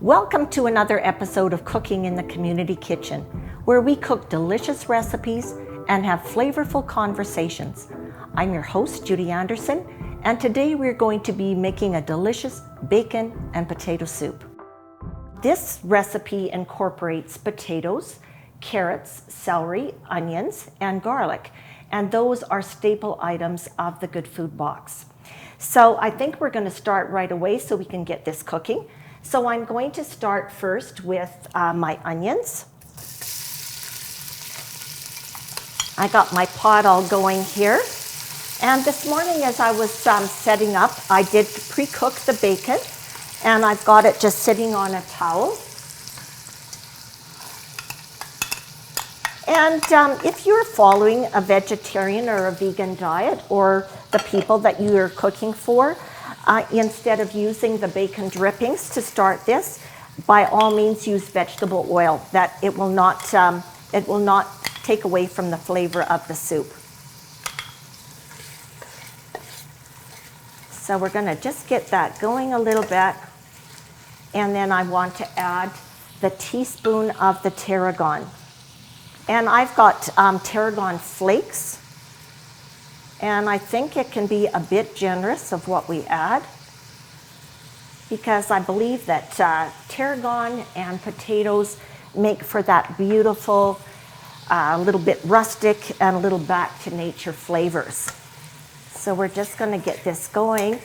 Welcome to another episode of Cooking in the Community Kitchen, where we cook delicious recipes and have flavorful conversations. I'm your host, Judy Anderson, and today we're going to be making a delicious bacon and potato soup. This recipe incorporates potatoes, carrots, celery, onions, and garlic, and those are staple items of the Good Food Box. So I think we're going to start right away so we can get this cooking. So I'm going to start first with my onions. I got my pot all going here. And this morning as I was setting up, I did pre-cook the bacon, and I've got it just sitting on a towel. And if you're following a vegetarian or a vegan diet, or the people that you're cooking for, instead of using the bacon drippings to start this, by all means use vegetable oil. That it will not take away from the flavor of the soup. So we're going to just get that going a little bit, and then I want to add the teaspoon of the tarragon. And I've got tarragon flakes, and I think it can be a bit generous of what we add, because I believe that tarragon and potatoes make for that beautiful, little bit rustic and a little back to nature flavors. So we're just going to get this going.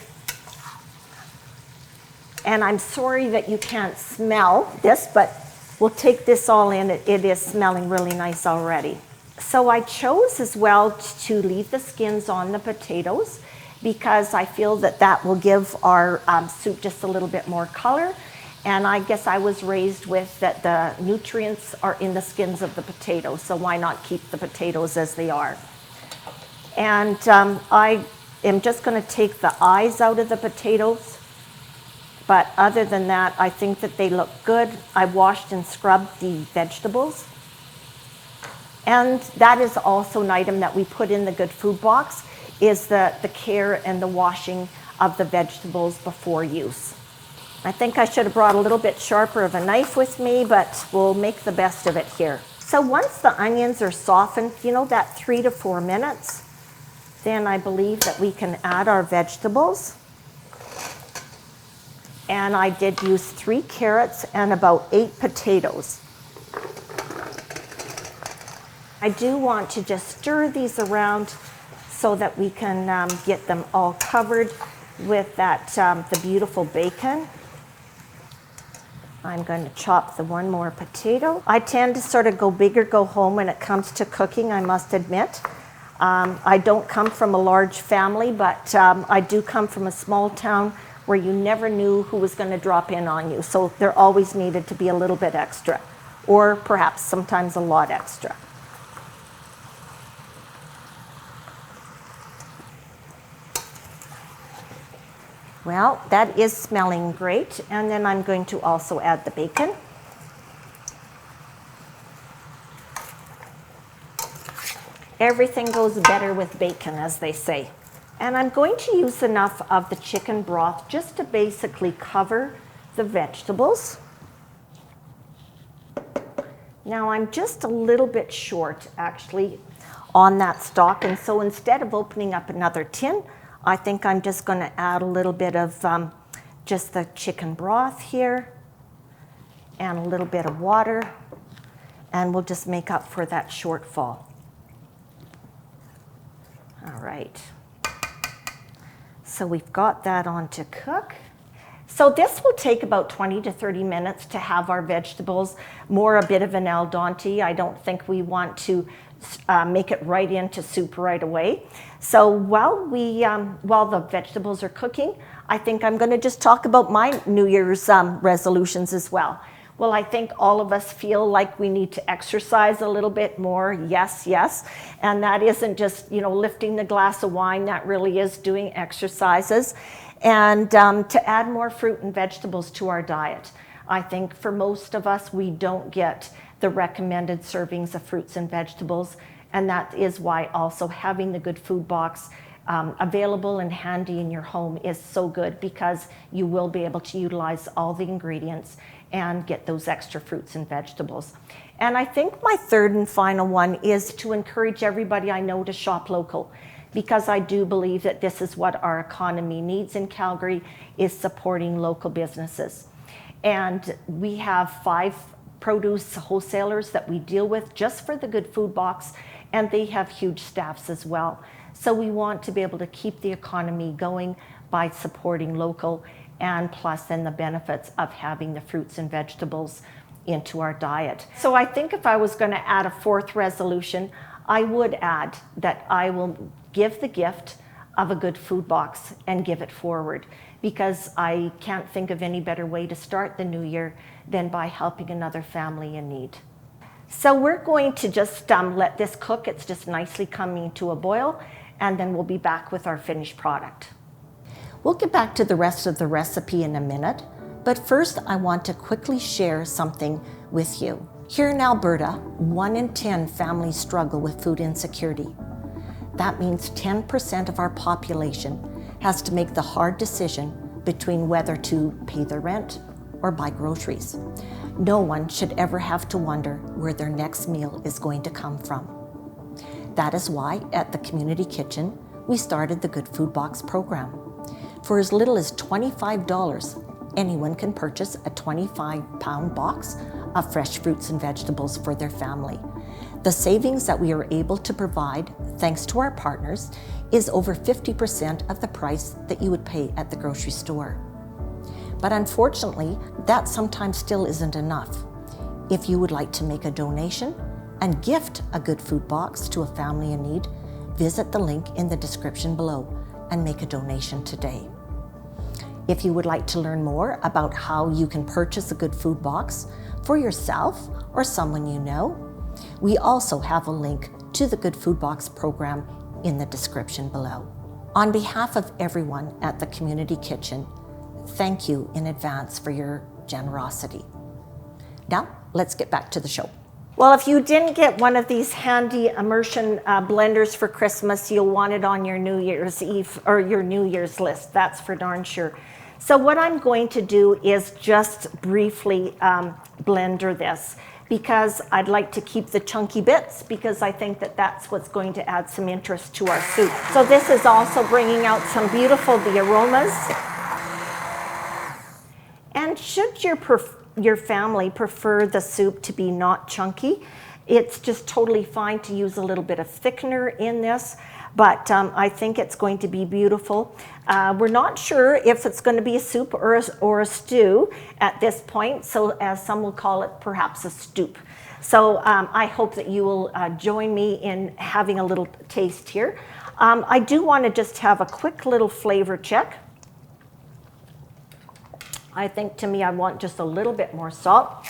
And I'm sorry that you can't smell this, but we'll take this all in. It is smelling really nice already. So I chose as well to leave the skins on the potatoes, because I feel that that will give our soup just a little bit more color. And I guess I was raised with that the nutrients are in the skins of the potatoes, so why not keep the potatoes as they are? And I am just going to take the eyes out of the potatoes. But other than that, I think that they look good. I washed and scrubbed the vegetables. And that is also an item that we put in the Good Food Box, is the care and the washing of the vegetables before use. I think I should have brought a little bit sharper of a knife with me, but we'll make the best of it here. So once the onions are softened, that 3 to 4 minutes, then I believe that we can add our vegetables. And I did use 3 carrots and about 8 potatoes. I do want to just stir these around so that we can get them all covered with that the beautiful bacon. I'm going to chop the one more potato. I tend to sort of go big or go home when it comes to cooking, I must admit. I don't come from a large family, but I do come from a small town where you never knew who was going to drop in on you. So there always needed to be a little bit extra, or perhaps sometimes a lot extra. Well, that is smelling great. And then I'm going to also add the bacon. Everything goes better with bacon, as they say. And I'm going to use enough of the chicken broth just to basically cover the vegetables. Now I'm just a little bit short, actually, on that stock. And so instead of opening up another tin, I think I'm just going to add a little bit of just the chicken broth here and a little bit of water, and we'll just make up for that shortfall. All right. So we've got that on to cook. So this will take about 20 to 30 minutes to have our vegetables, more a bit of an al dente. I don't think we want to make it right into soup right away. So while the vegetables are cooking, I think I'm going to just talk about my New Year's resolutions as well. Well, I think all of us feel like we need to exercise a little bit more. Yes, yes. And that isn't just, lifting the glass of wine. That really is doing exercises. And to add more fruit and vegetables to our diet. I think for most of us, we don't get the recommended servings of fruits and vegetables. And that is why also having the Good Food Box available and handy in your home is so good, because you will be able to utilize all the ingredients and get those extra fruits and vegetables. And I think my third and final one is to encourage everybody I know to shop local, because I do believe that this is what our economy needs in Calgary, is supporting local businesses. And we have 5 produce wholesalers that we deal with just for the Good Food Box, and they have huge staffs as well. So we want to be able to keep the economy going by supporting local, and plus then the benefits of having the fruits and vegetables into our diet. So I think if I was going to add a 4th resolution, I would add that I will give the gift of a Good Food Box and give it forward, because I can't think of any better way to start the new year than by helping another family in need. So we're going to just let this cook. It's just nicely coming to a boil, and then we'll be back with our finished product. We'll get back to the rest of the recipe in a minute, but first I want to quickly share something with you. Here in Alberta, 1 in 10 families struggle with food insecurity. That means 10% of our population has to make the hard decision between whether to pay their rent or buy groceries. No one should ever have to wonder where their next meal is going to come from. That is why at the Community Kitchen, we started the Good Food Box program. For as little as $25, anyone can purchase a 25-pound box of fresh fruits and vegetables for their family. The savings that we are able to provide, thanks to our partners, is over 50% of the price that you would pay at the grocery store. But unfortunately, that sometimes still isn't enough. If you would like to make a donation and gift a Good Food Box to a family in need, visit the link in the description below and make a donation today. If you would like to learn more about how you can purchase a Good Food Box for yourself or someone you know, we also have a link to the Good Food Box program in the description below. On behalf of everyone at the Community Kitchen, thank you in advance for your generosity. Now, let's get back to the show. Well, if you didn't get one of these handy immersion blenders for Christmas, you'll want it on your New Year's Eve or your New Year's list, that's for darn sure. So what I'm going to do is just briefly blender this, because I'd like to keep the chunky bits, because I think that that's what's going to add some interest to our soup. So this is also bringing out some beautiful, the aromas. And should your family prefer the soup to be not chunky, it's just totally fine to use a little bit of thickener in this, but I think it's going to be beautiful. We're not sure if it's going to be a soup or a stew at this point, so as some will call it, perhaps a stoop. So I hope that you will join me in having a little taste here. I do want to just have a quick little flavor check. I think to me I want just a little bit more salt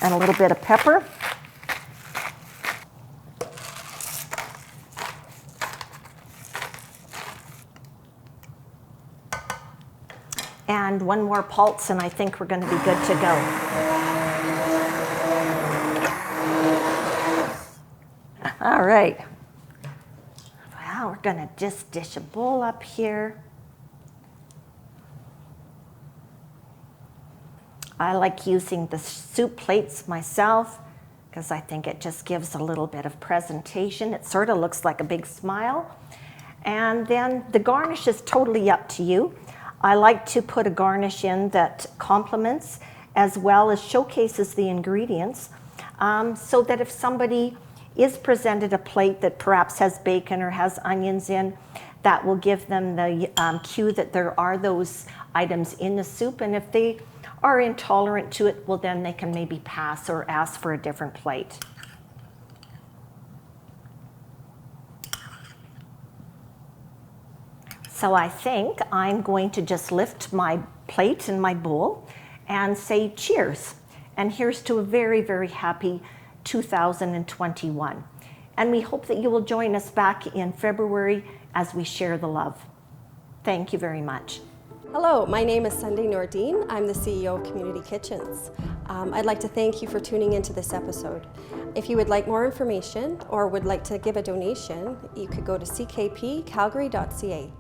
and a little bit of pepper. And one more pulse, and I think we're going to be good to go. All right. Well, we're going to just dish a bowl up here. I like using the soup plates myself because I think it just gives a little bit of presentation. It sort of looks like a big smile. And then the garnish is totally up to you. I like to put a garnish in that complements as well as showcases the ingredients, so that if somebody is presented a plate that perhaps has bacon or has onions in, that will give them the cue that there are those items in the soup. And if they are intolerant to it, well, then they can maybe pass or ask for a different plate. So I think I'm going to just lift my plate and my bowl and say cheers. And here's to a very, very happy 2021. And we hope that you will join us back in February as we share the love. Thank you very much. Hello, my name is Sunday Nordine. I'm the CEO of Community Kitchens. I'd like to thank you for tuning into this episode. If you would like more information or would like to give a donation, you could go to ckpcalgary.ca.